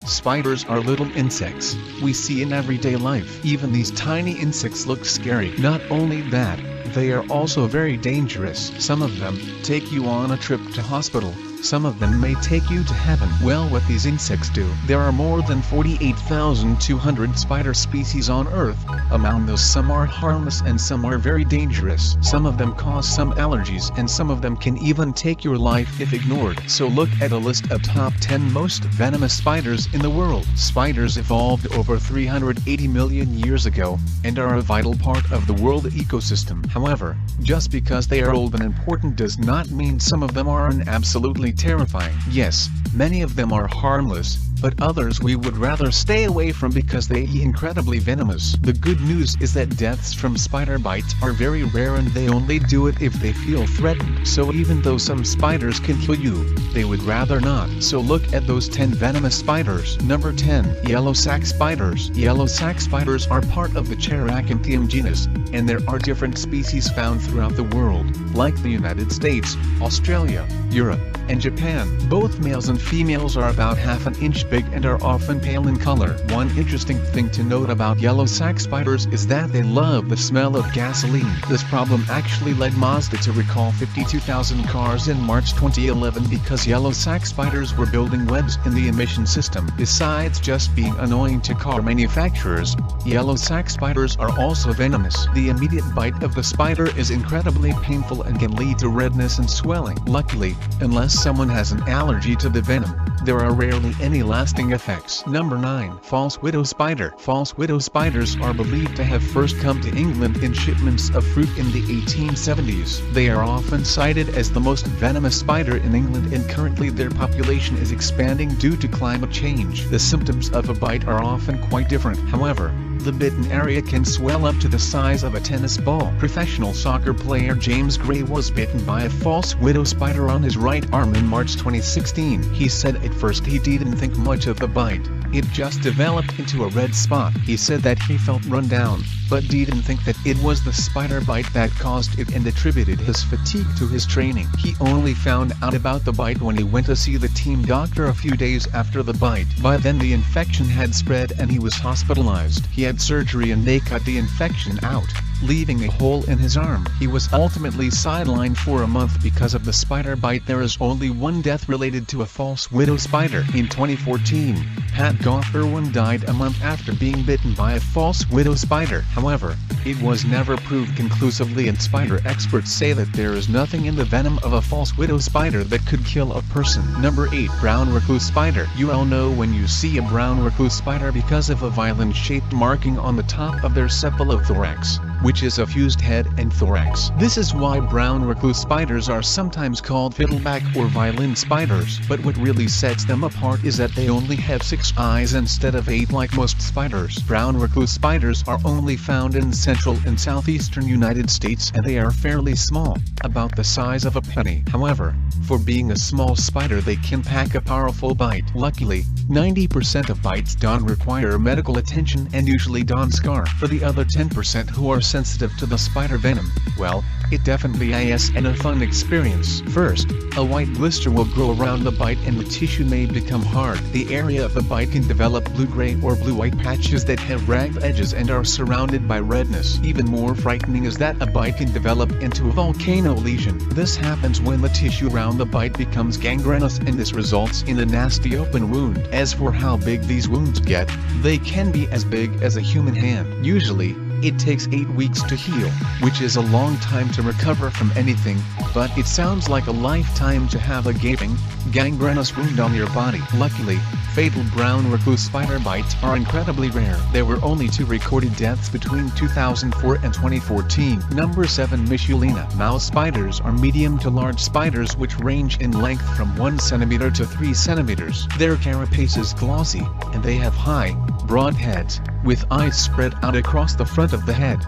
Spiders are little insects we see in everyday life. Even these tiny insects look scary. Not only that, they are also very dangerous. Some of them take you on a trip to hospital. Some of them may take you to heaven. Well, what these insects do? There are more than 48,200 spider species on Earth. Among those, some are harmless and some are very dangerous. Some of them cause some allergies and some of them can even take your life if ignored. So look at a list of top 10 most venomous spiders in the world. Spiders evolved over 380 million years ago and are a vital part of the world ecosystem. However, just because they are old and important does not mean some of them are absolutely terrifying. Yes, many of them are harmless, but others we would rather stay away from because they are incredibly venomous. The good news is that deaths from spider bites are very rare and they only do it if they feel threatened. So even though some spiders can kill you, they would rather not. So look at those 10 venomous spiders. Number 10. Yellow sac spiders. Yellow sac spiders are part of the Cheiracanthium genus, and there are different species found throughout the world, like the United States, Australia, Europe, and Japan. Both males and females are about half an inch big and are often pale in color. One interesting thing to note about yellow sac spiders is that they love the smell of gasoline. This problem actually led Mazda to recall 52,000 cars in March 2011 because yellow sac spiders were building webs in the emission system. Besides just being annoying to car manufacturers, yellow sac spiders are also venomous. The immediate bite of the spider is incredibly painful and can lead to redness and swelling. Luckily, unless someone has an allergy to the venom, there are rarely any lasting effects. Number 9. False widow spider. False widow spiders are believed to have first come to England in shipments of fruit in the 1870s. They are often cited as the most venomous spider in England, and currently their population is expanding due to climate change. The symptoms of a bite are often quite different. However, the bitten area can swell up to the size of a tennis ball. Professional soccer player James Gray was bitten by a false widow spider on his right arm in March 2016. He said at first he didn't think much of the bite. It just developed into a red spot. He said that he felt run down, but didn't think that it was the spider bite that caused it and attributed his fatigue to his training. He only found out about the bite when he went to see the team doctor a few days after the bite. By then the infection had spread and he was hospitalized. He had surgery and they cut the infection out, leaving a hole in his arm. He was ultimately sidelined for a month because of the spider bite. There is only one death related to a false widow spider. In 2014, Pat Gofferwin died a month after being bitten by a false widow spider. However, it was never proved conclusively, and spider experts say that there is nothing in the venom of a false widow spider that could kill a person. Number 8. Brown recluse spider. You all know when you see a brown recluse spider because of a violin-shaped marking on the top of their cephalothorax, which is a fused head and thorax. This is why brown recluse spiders are sometimes called fiddleback or violin spiders. But what really sets them apart is that they only have 6 eyes instead of 8 like most spiders. Brown recluse spiders are only found in central and southeastern United States, and they are fairly small, about the size of a penny. However, for being a small spider they can pack a powerful bite. Luckily, 90% of bites don't require medical attention and usually don't scar. For the other 10% who are sensitive to the spider venom, well, it definitely is a fun experience. First, a white blister will grow around the bite and the tissue may become hard. The area of the bite can develop blue-gray or blue-white patches that have ragged edges and are surrounded by redness. Even more frightening is that a bite can develop into a volcano lesion. This happens when the tissue around the bite becomes gangrenous, and this results in a nasty open wound. As for how big these wounds get, they can be as big as a human hand. Usually, it takes 8 weeks to heal, which is a long time to recover from anything, but it sounds like a lifetime to have a gaping, gangrenous wound on your body. Luckily, fatal brown recluse spider bites are incredibly rare. There were only 2 recorded deaths between 2004 and 2014. Number 7. Michelina. Mouse spiders are medium to large spiders which range in length from 1 cm to 3 cm. Their carapace is glossy, and they have high, broad heads, with eyes spread out across the front of the head.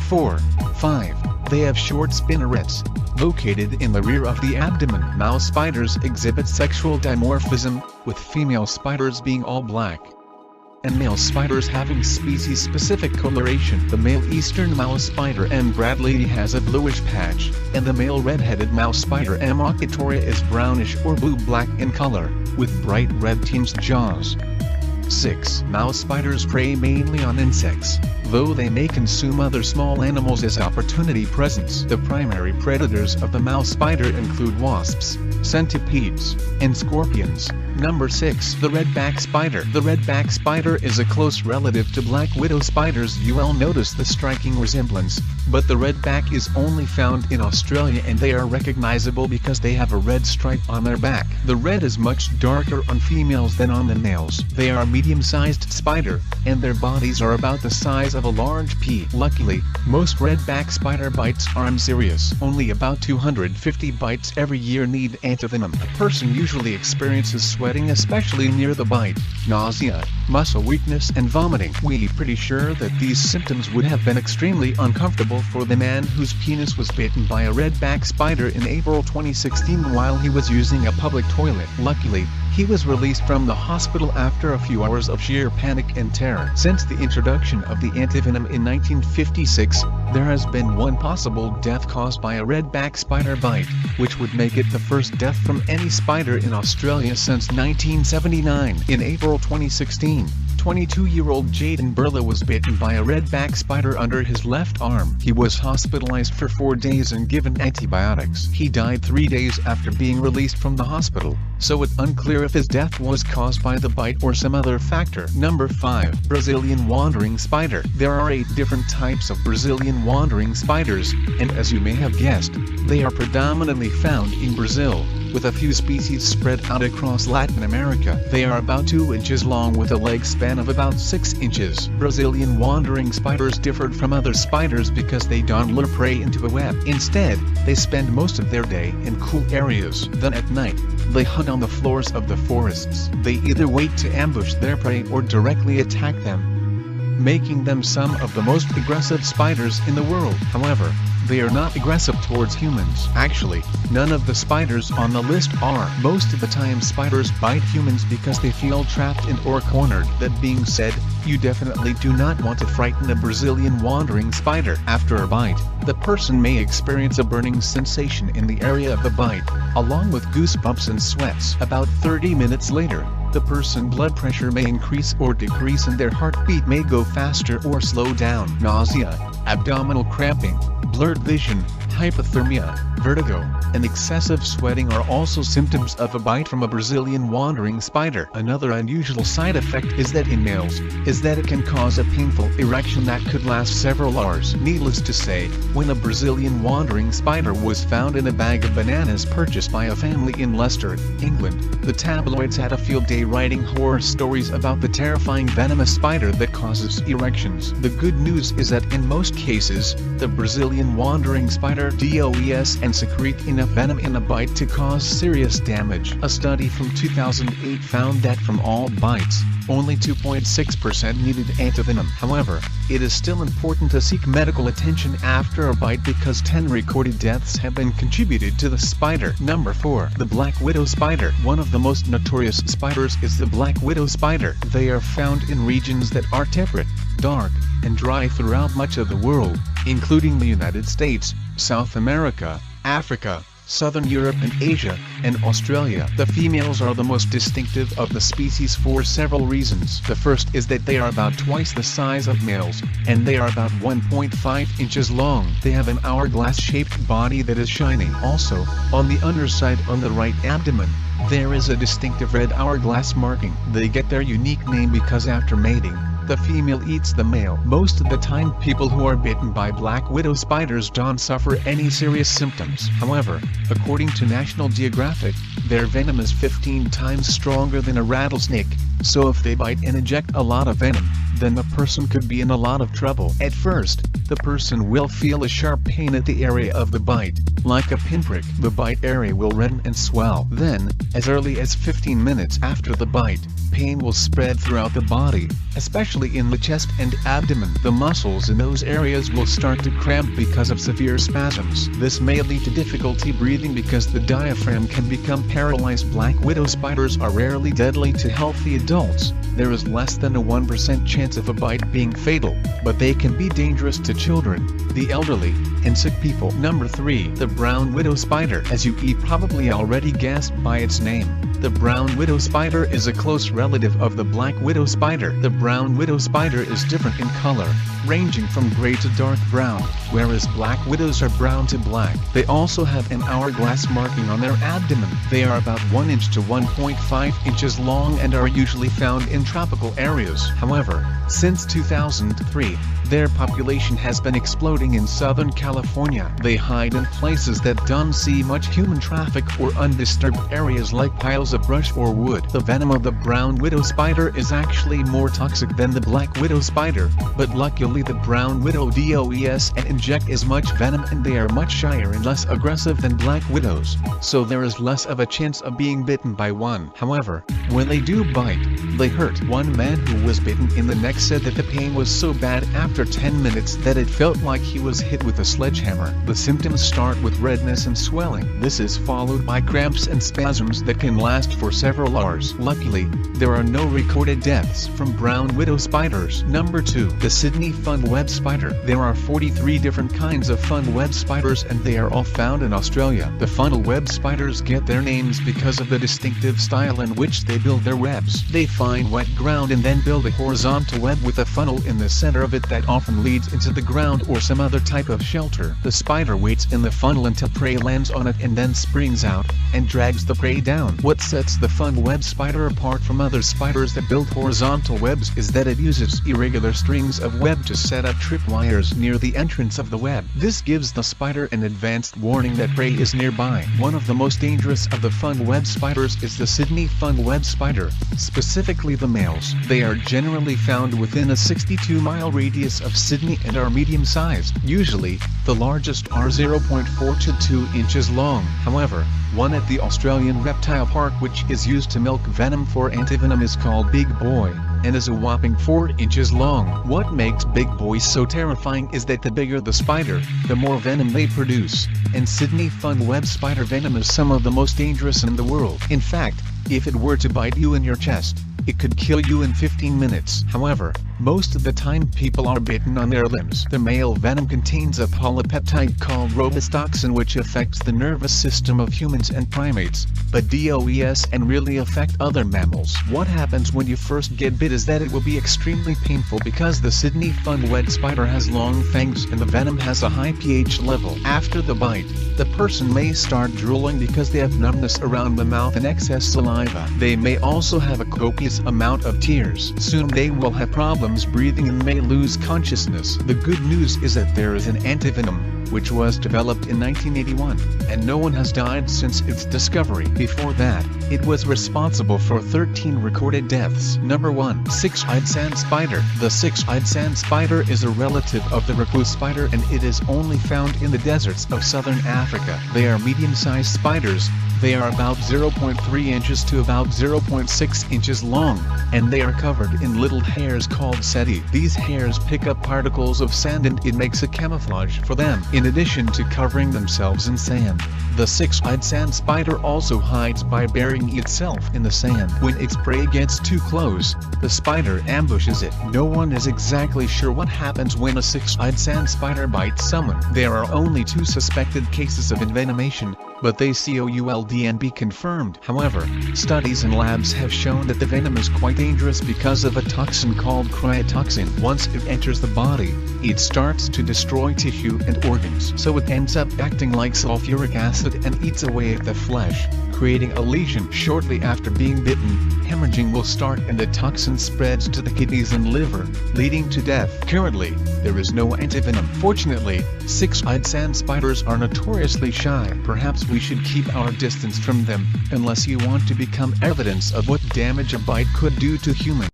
4. 5. They have short spinnerets, located in the rear of the abdomen. Mouse spiders exhibit sexual dimorphism, with female spiders being all black, and male spiders having species-specific coloration. The male eastern mouse spider M. bradleyi has a bluish patch, and the male red-headed mouse spider M. ocatoria is brownish or blue-black in color, with bright red tinged jaws. 6. Mouse spiders prey mainly on insects, though they may consume other small animals as opportunity presents. The primary predators of the mouse spider include wasps, centipedes, and scorpions. Number 6. The redback spider. The redback spider is a close relative to black widow spiders. You will notice the striking resemblance, but the redback is only found in Australia and they are recognizable because they have a red stripe on their back. The red is much darker on females than on the males. They are a medium-sized spider, and their bodies are about the size of a large pea. Luckily, most redback spider bites are unserious. Only about 250 bites every year need antivenom. A person usually experiences sweating, especially near the bite, nausea, muscle weakness and vomiting. We're pretty sure that these symptoms would have been extremely uncomfortable for the man whose penis was bitten by a redback spider in April 2016 while he was using a public toilet. Luckily, he was released from the hospital after a few hours of sheer panic and terror. Since the introduction of the antivenom in 1956, there has been one possible death caused by a redback spider bite, which would make it the first death from any spider in Australia since 1979. In April 2016, 22-year-old Jaden Burla was bitten by a redback spider under his left arm. He was hospitalized for 4 days and given antibiotics. He died 3 days after being released from the hospital, so it's unclear if his death was caused by the bite or some other factor. Number 5. Brazilian wandering spider. There are 8 different types of Brazilian wandering spiders, and as you may have guessed, they are predominantly found in Brazil, with a few species spread out across Latin America. They are about 2 inches long with a leg span of about 6 inches. Brazilian wandering spiders differed from other spiders because they don't lure prey into a web. Instead, they spend most of their day in cool areas. Then at night, they hunt on the floors of the forests. They either wait to ambush their prey or directly attack them, making them some of the most aggressive spiders in the world. However, they are not aggressive towards humans. Actually, none of the spiders on the list are. Most of the time spiders bite humans because they feel trapped and or cornered. That being said, you definitely do not want to frighten a Brazilian wandering spider. After a bite, the person may experience a burning sensation in the area of the bite, along with goosebumps and sweats. About 30 minutes later, the person's blood pressure may increase or decrease and their heartbeat may go faster or slow down. Nausea, abdominal cramping, blurred vision, hypothermia, vertigo, and excessive sweating are also symptoms of a bite from a Brazilian wandering spider. Another unusual side effect is that in males, it can cause a painful erection that could last several hours. Needless to say, when a Brazilian wandering spider was found in a bag of bananas purchased by a family in Leicester, England, the tabloids had a field day writing horror stories about the terrifying venomous spider that causes erections. The good news is that in most cases, the Brazilian wandering spider DOES and secrete enough venom in a bite to cause serious damage. A study from 2008 found that from all bites, only 2.6% needed antivenom. However, it is still important to seek medical attention after a bite because 10 recorded deaths have been contributed to the spider. Number 4. The black widow spider. One of the most notorious spiders is the black widow spider. They are found in regions that are temperate, dark, and dry throughout much of the world, including the United States, South America, Africa, Southern Europe and Asia, and Australia. The females are the most distinctive of the species for several reasons. The first is that they are about twice the size of males, and they are about 1.5 inches long. They have an hourglass-shaped body that is shining. Also, on the underside on the right abdomen, there is a distinctive red hourglass marking. They get their unique name because after mating, the female eats the male. Most of the time people who are bitten by black widow spiders don't suffer any serious symptoms. However, according to National Geographic, their venom is 15 times stronger than a rattlesnake, so if they bite and inject a lot of venom, then the person could be in a lot of trouble. At first, the person will feel a sharp pain at the area of the bite, like a pinprick. The bite area will redden and swell. Then, as early as 15 minutes after the bite, pain will spread throughout the body, especially in the chest and abdomen. The muscles in those areas will start to cramp because of severe spasms. This may lead to difficulty breathing because the diaphragm can become paralyzed. Black widow spiders are rarely deadly to healthy adults. There is less than a 1% chance of a bite being fatal, but they can be dangerous to children, the elderly, and sick people. Number 3. The brown widow spider. As you probably already guessed by its name, The brown widow spider is a close relative of the black widow spider. The brown widow spider is different in color, ranging from gray to dark brown, whereas black widows are brown to black. They also have an hourglass marking on their abdomen. They are about 1 inch to 1.5 inches long and are usually found in tropical areas. However, since 2003, their population has been exploding in Southern California. They hide in places that don't see much human traffic or undisturbed areas like piles of brush or wood. The venom of the brown widow spider is actually more toxic than the black widow spider, but luckily the brown widow DOES and inject as much venom and they are much shyer and less aggressive than black widows, so there is less of a chance of being bitten by one. However, when they do bite, they hurt. One man who was bitten in the neck said that the pain was so bad after 10 minutes that it felt like he was hit with a sledgehammer. The symptoms start with redness and swelling. This is followed by cramps and spasms that can last for several hours. Luckily, there are no recorded deaths from brown widow spiders. Number 2. The Sydney fun web spider. There are 43 different kinds of fun web spiders and they are all found in Australia. The funnel web spiders get their names because of the distinctive style in which they build their webs. They find wet ground and then build a horizontal web with a funnel in the center of it that often leads into the ground or some other type of shelter. The spider waits in the funnel until prey lands on it and then springs out and drags the prey down. What sets the fun web spider apart from other spiders that build horizontal webs is that it uses irregular strings of web to set up tripwires near the entrance of the web. This gives the spider an advanced warning that prey is nearby. One of the most dangerous of the fun web spiders is the Sydney fun web spider, specifically the males. They are generally found within a 62-mile radius of Sydney and are medium-sized. Usually, the largest are 0.4 to 2 inches long. However, one at the Australian Reptile Park which is used to milk venom for antivenom is called Big Boy, and is a whopping 4 inches long. What makes Big Boy so terrifying is that the bigger the spider, the more venom they produce, and Sydney fun web spider venom is some of the most dangerous in the world. In fact, if it were to bite you in your chest, it could kill you in 15 minutes. However, most of the time people are bitten on their limbs. The male venom contains a polypeptide called robustoxin which affects the nervous system of humans and primates, but DOES and really affect other mammals. What happens when you first get bit is that it will be extremely painful because the Sydney fun web spider has long fangs and the venom has a high pH level. After the bite, the person may start drooling because they have numbness around the mouth and excess saliva. They may also have a copious amount of tears. Soon they will have problems breathing and may lose consciousness. The good news is that there is an antivenom, which was developed in 1981, and no one has died since its discovery. Before that, it was responsible for 13 recorded deaths. Number 1. Six-eyed sand spider. The six-eyed sand spider is a relative of the recluse spider and it is only found in the deserts of southern Africa. They are medium-sized spiders. They are about 0.3 inches to about 0.6 inches long, and they are covered in little hairs called setae. These hairs pick up particles of sand and it makes a camouflage for them. In addition to covering themselves in sand, the six-eyed sand spider also hides by burying itself in the sand. When its prey gets too close, the spider ambushes it. No one is exactly sure what happens when a six-eyed sand spider bites someone. There are only 2 suspected cases of envenomation, but they could be confirmed. However, studies in labs have shown that the venom is quite dangerous because of a toxin called cryotoxin. Once it enters the body, it starts to destroy tissue and organs, so it ends up acting like sulfuric acid and eats away at the flesh, creating a lesion. Shortly after being bitten, hemorrhaging will start and the toxin spreads to the kidneys and liver, leading to death. Currently, there is no antivenom. Fortunately, six-eyed sand spiders are notoriously shy. Perhaps we should keep our distance from them, unless you want to become evidence of what damage a bite could do to humans.